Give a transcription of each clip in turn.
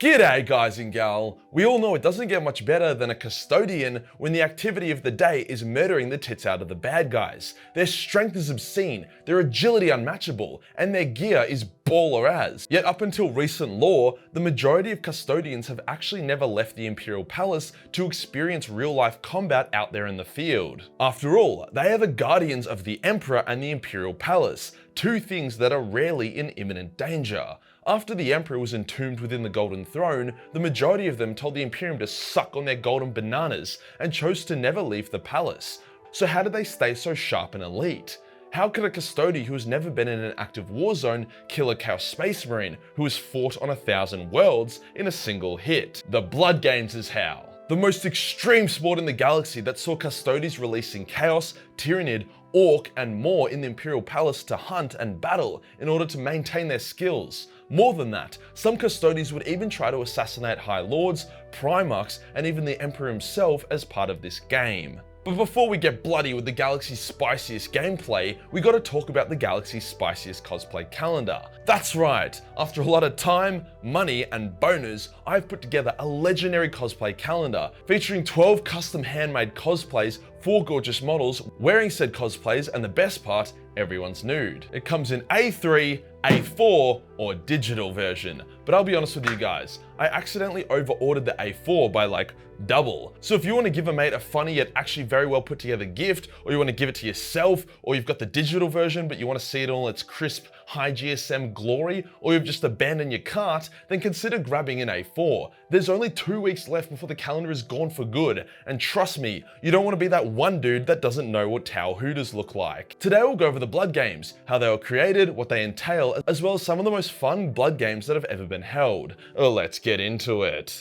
G'day guys and gal. We all know it doesn't get much better than a custodian when the activity of the day is murdering the tits out of the bad guys. Their strength is obscene, their agility unmatchable, and their gear is baller as. Yet up until recent lore, the majority of custodians have actually never left the Imperial Palace to experience real life combat out there in the field. After all, they are the guardians of the Emperor and the Imperial Palace, two things that are rarely in imminent danger. After the Emperor was entombed within the Golden Throne, the majority of them told the Imperium to suck on their golden bananas and chose to never leave the palace. So how did they stay so sharp and elite? How could a custodian who has never been in an active war zone kill a Chaos Space Marine who has fought on 1,000 worlds in a single hit? The Blood Games is how. The most extreme sport in the galaxy that saw Custodes releasing Chaos, Tyrannid, Orc, and more in the Imperial Palace to hunt and battle in order to maintain their skills. More than that, some Custodes would even try to assassinate High Lords, Primarchs, and even the Emperor himself as part of this game. But before we get bloody with the galaxy's spiciest gameplay, we gotta talk about the galaxy's spiciest cosplay calendar. That's right, after a lot of time, money, and boners, I've put together a legendary cosplay calendar featuring 12 custom handmade cosplays, 4 gorgeous models wearing said cosplays, and the best part, everyone's nude. It comes in A3, A4, or digital version. But I'll be honest with you guys, I accidentally over-ordered the A4 by like double. So if you want to give a mate a funny yet actually very well put together gift, or you want to give it to yourself, or you've got the digital version but you want to see it all its crisp, high GSM glory, or you've just abandoned your cart, then consider grabbing an A4. There's only 2 weeks left before the calendar is gone for good, and trust me, you don't want to be that one dude that doesn't know what Tau Hooters look like. Today we'll go over the Blood Games, how they were created, what they entail, as well as some of the most fun Blood Games that have ever been held. Let's get into it.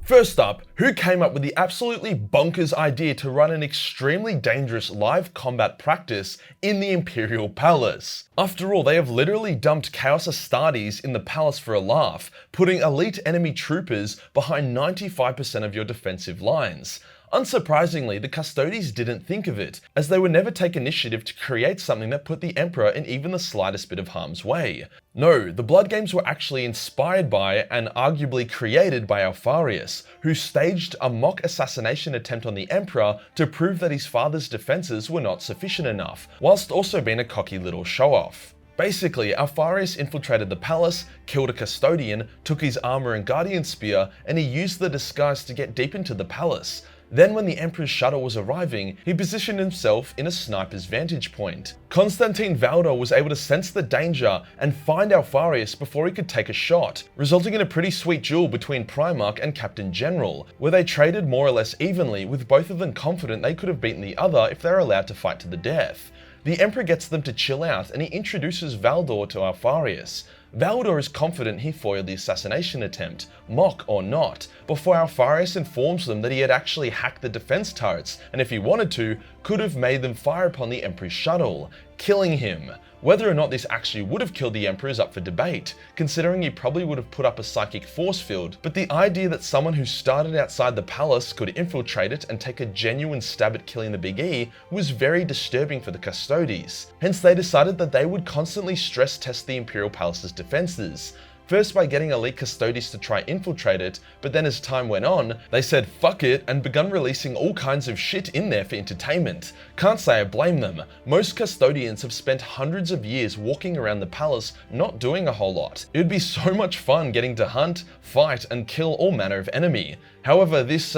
First up, who came up with the absolutely bonkers idea to run an extremely dangerous live combat practice in the Imperial Palace? After all, they have literally dumped Chaos Astartes in the palace for a laugh, putting elite enemy troopers behind 95% of your defensive lines. Unsurprisingly, the Custodes didn't think of it, as they would never take initiative to create something that put the Emperor in even the slightest bit of harm's way. No, the Blood Games were actually inspired by and arguably created by Alfarius, who staged a mock assassination attempt on the Emperor to prove that his father's defenses were not sufficient enough, whilst also being a cocky little show-off. Basically, Alfarius infiltrated the palace, killed a custodian, took his armor and guardian spear, and he used the disguise to get deep into the palace. Then when the Emperor's shuttle was arriving, he positioned himself in a sniper's vantage point. Constantine Valdor was able to sense the danger and find Alfarius before he could take a shot, resulting in a pretty sweet duel between Primarch and Captain General, where they traded more or less evenly, with both of them confident they could have beaten the other if they were allowed to fight to the death. The Emperor gets them to chill out and he introduces Valdor to Alfarius. Valdor is confident he foiled the assassination attempt, mock or not, before Alfarius informs them that he had actually hacked the defense turrets and if he wanted to, could have made them fire upon the Emperor's shuttle, killing him. Whether or not this actually would have killed the Emperor is up for debate, considering he probably would have put up a psychic force field, but the idea that someone who started outside the palace could infiltrate it and take a genuine stab at killing the Big E was very disturbing for the Custodes. Hence they decided that they would constantly stress test the Imperial Palace's defenses. First by getting elite Custodes to try infiltrate it, but then as time went on, they said fuck it and begun releasing all kinds of shit in there for entertainment. Can't say I blame them. Most custodians have spent hundreds of years walking around the palace not doing a whole lot. It would be so much fun getting to hunt, fight, and kill all manner of enemy. However, this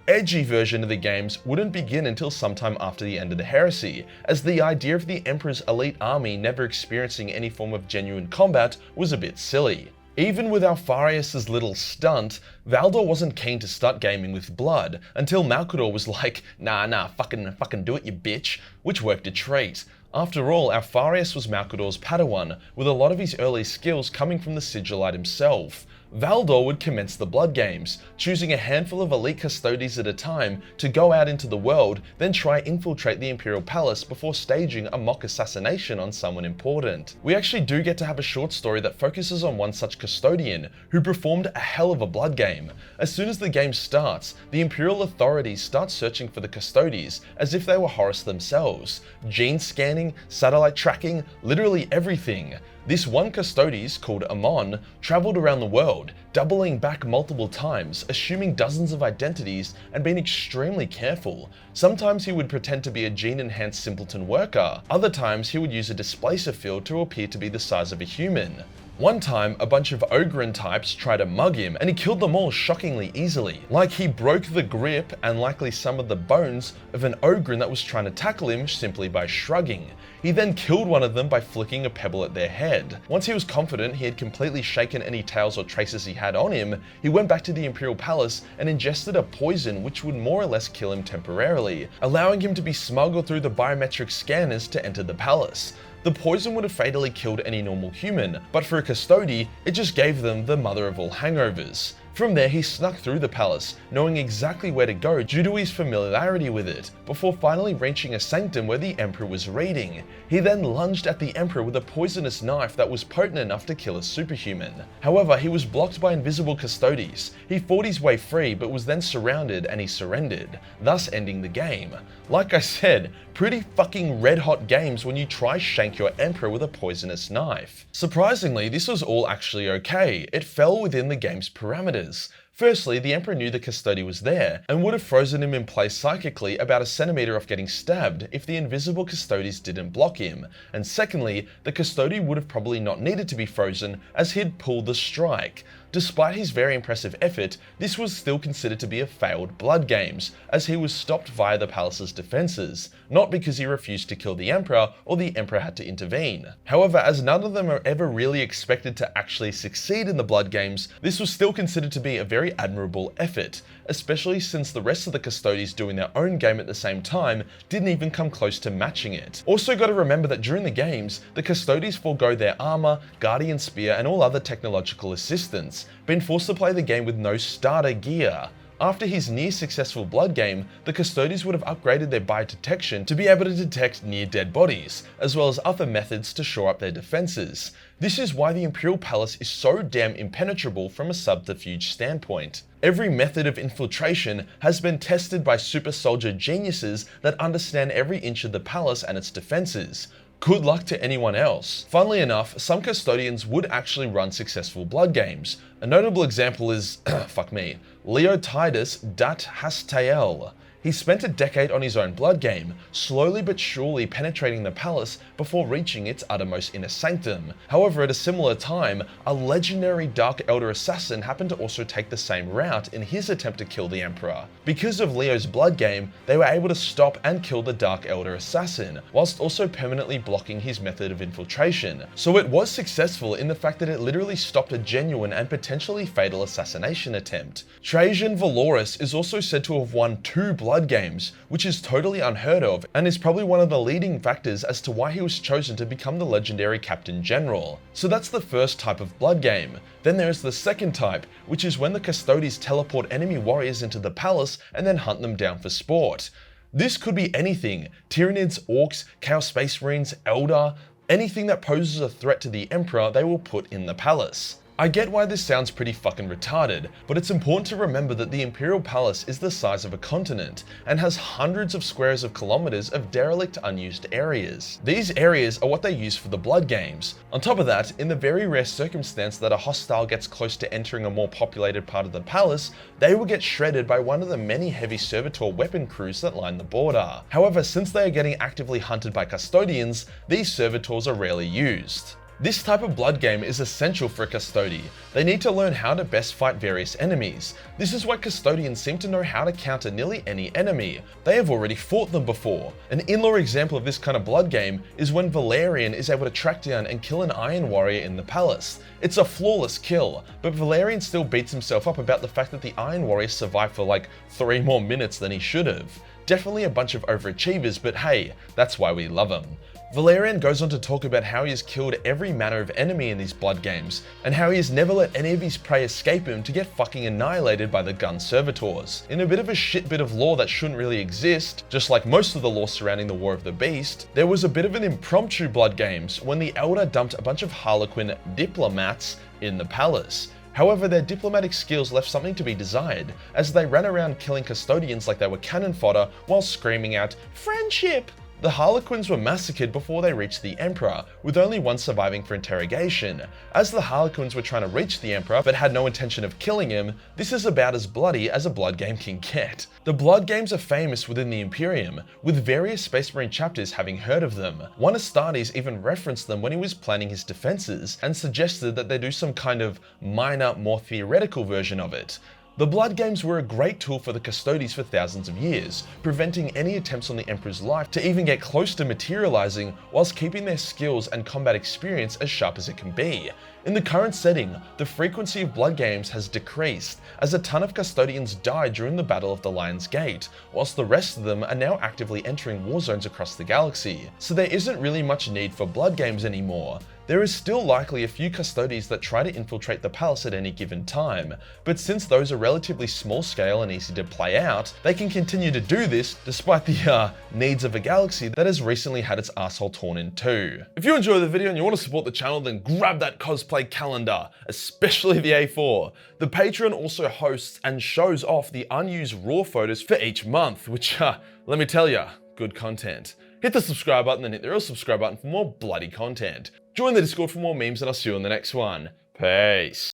edgy version of the games wouldn't begin until sometime after the end of the heresy, as the idea of the Emperor's elite army never experiencing any form of genuine combat was a bit silly. Even with Alfarius' little stunt, Valdor wasn't keen to start gaming with blood, until Malcador was like, nah, fucking do it you bitch, which worked a treat. After all, Alfarius was Malcador's Padawan, with a lot of his early skills coming from the Sigillite himself. Valdor would commence the Blood Games, choosing a handful of elite Custodes at a time to go out into the world, then try infiltrate the Imperial Palace before staging a mock assassination on someone important. We actually do get to have a short story that focuses on one such custodian, who performed a hell of a Blood Game. As soon as the game starts, the Imperial authorities start searching for the Custodes, as if they were Horus themselves. Gene scanning, satellite tracking, literally everything. This one Custodes, called Amon, travelled around the world, doubling back multiple times, assuming dozens of identities and being extremely careful. Sometimes he would pretend to be a gene-enhanced simpleton worker, other times he would use a displacer field to appear to be the size of a human. One time, a bunch of Ogren types tried to mug him, and he killed them all shockingly easily. Like he broke the grip and likely some of the bones of an Ogren that was trying to tackle him simply by shrugging. He then killed one of them by flicking a pebble at their head. Once he was confident he had completely shaken any tails or traces he had on him, he went back to the Imperial Palace and ingested a poison which would more or less kill him temporarily, allowing him to be smuggled through the biometric scanners to enter the palace. The poison would have fatally killed any normal human, but for a Custode, it just gave them the mother of all hangovers. From there, he snuck through the palace, knowing exactly where to go due to his familiarity with it, before finally reaching a sanctum where the Emperor was reading. He then lunged at the Emperor with a poisonous knife that was potent enough to kill a superhuman. However, he was blocked by invisible Custodes. He fought his way free, but was then surrounded and he surrendered, thus ending the game. Like I said, pretty fucking red hot games when you try shank your Emperor with a poisonous knife. Surprisingly, this was all actually okay. It fell within the game's parameters. Firstly, the Emperor knew the Custode was there, and would have frozen him in place psychically about a centimeter off getting stabbed if the invisible Custodes didn't block him. And secondly, the Custode would have probably not needed to be frozen as he'd pulled the strike. Despite his very impressive effort, this was still considered to be a failed Blood Games, as he was stopped via the palace's defences, not because he refused to kill the Emperor or the Emperor had to intervene. However, as none of them are ever really expected to actually succeed in the Blood Games, this was still considered to be a very admirable effort, especially since the rest of the Custodes doing their own game at the same time didn't even come close to matching it. Also got to remember that during the games, the Custodes forego their armor, guardian spear and all other technological assistance, being forced to play the game with no starter gear. After his near-successful Blood game, the Custodes would have upgraded their biodetection to be able to detect near-dead bodies, as well as other methods to shore up their defences. This is why the Imperial Palace is so damn impenetrable from a subterfuge standpoint. Every method of infiltration has been tested by super soldier geniuses that understand every inch of the palace and its defences. Good luck to anyone else. Funnily enough, some Custodians would actually run successful Blood games. A notable example is, fuck me, Leotidas Dat Hastael. He spent a decade on his own Blood game, slowly but surely penetrating the palace before reaching its uttermost inner sanctum. However, at a similar time, a legendary Dark Elder assassin happened to also take the same route in his attempt to kill the Emperor. Because of Leo's Blood game, they were able to stop and kill the Dark Elder assassin, whilst also permanently blocking his method of infiltration. So it was successful in the fact that it literally stopped a genuine and potentially fatal assassination attempt. Trajan Valoris is also said to have won 2 Blood games, which is totally unheard of and is probably one of the leading factors as to why he was chosen to become the legendary Captain General. So that's the first type of Blood game. Then there's the second type, which is when the Custodes teleport enemy warriors into the palace and then hunt them down for sport. This could be anything: Tyranids, Orcs, Chaos Space Marines, Eldar, anything that poses a threat to the Emperor they will put in the palace. I get why this sounds pretty fucking retarded, but it's important to remember that the Imperial Palace is the size of a continent and has hundreds of squares of kilometers of derelict unused areas. These areas are what they use for the Blood games. On top of that, in the very rare circumstance that a hostile gets close to entering a more populated part of the palace, they will get shredded by one of the many heavy servitor weapon crews that line the border. However, since they are getting actively hunted by Custodians, these servitors are rarely used. This type of Blood game is essential for a Custode. They need to learn how to best fight various enemies. This is why Custodians seem to know how to counter nearly any enemy. They have already fought them before. An in-law example of this kind of Blood game is when Valerian is able to track down and kill an Iron Warrior in the palace. It's a flawless kill, but Valerian still beats himself up about the fact that the Iron Warrior survived for like 3 more minutes than he should have. Definitely a bunch of overachievers, but hey, that's why we love him. Valerian goes on to talk about how he has killed every manner of enemy in these Blood games, and how he has never let any of his prey escape him to get fucking annihilated by the gun servitors. In a bit of a shit bit of lore that shouldn't really exist, just like most of the lore surrounding the War of the Beast, there was a bit of an impromptu Blood games when the Elder dumped a bunch of Harlequin diplomats in the palace. However, their diplomatic skills left something to be desired, as they ran around killing Custodians like they were cannon fodder while screaming out, "Friendship!" The Harlequins were massacred before they reached the Emperor, with only one surviving for interrogation. As the Harlequins were trying to reach the Emperor but had no intention of killing him, this is about as bloody as a blood game can get. The blood games are famous within the Imperium, with various Space Marine chapters having heard of them. One Astartes even referenced them when he was planning his defenses and suggested that they do some kind of minor, more theoretical version of it. The blood games were a great tool for the Custodes for thousands of years, preventing any attempts on the Emperor's life to even get close to materializing, whilst keeping their skills and combat experience as sharp as it can be. In the current setting, the frequency of blood games has decreased, as a ton of Custodians died during the Battle of the Lion's Gate, whilst the rest of them are now actively entering war zones across the galaxy, so there isn't really much need for blood games anymore. There is still likely a few Custodes that try to infiltrate the palace at any given time, but since those are relatively small scale and easy to play out, they can continue to do this despite the needs of a galaxy that has recently had its asshole torn in two. If you enjoy the video and you want to support the channel, then grab that cosplay calendar, especially the A4. The Patreon also hosts and shows off the unused raw photos for each month, which, let me tell ya, good content. Hit the subscribe button and hit the real subscribe button for more bloody content. Join the Discord for more memes and I'll see you in the next one. Peace.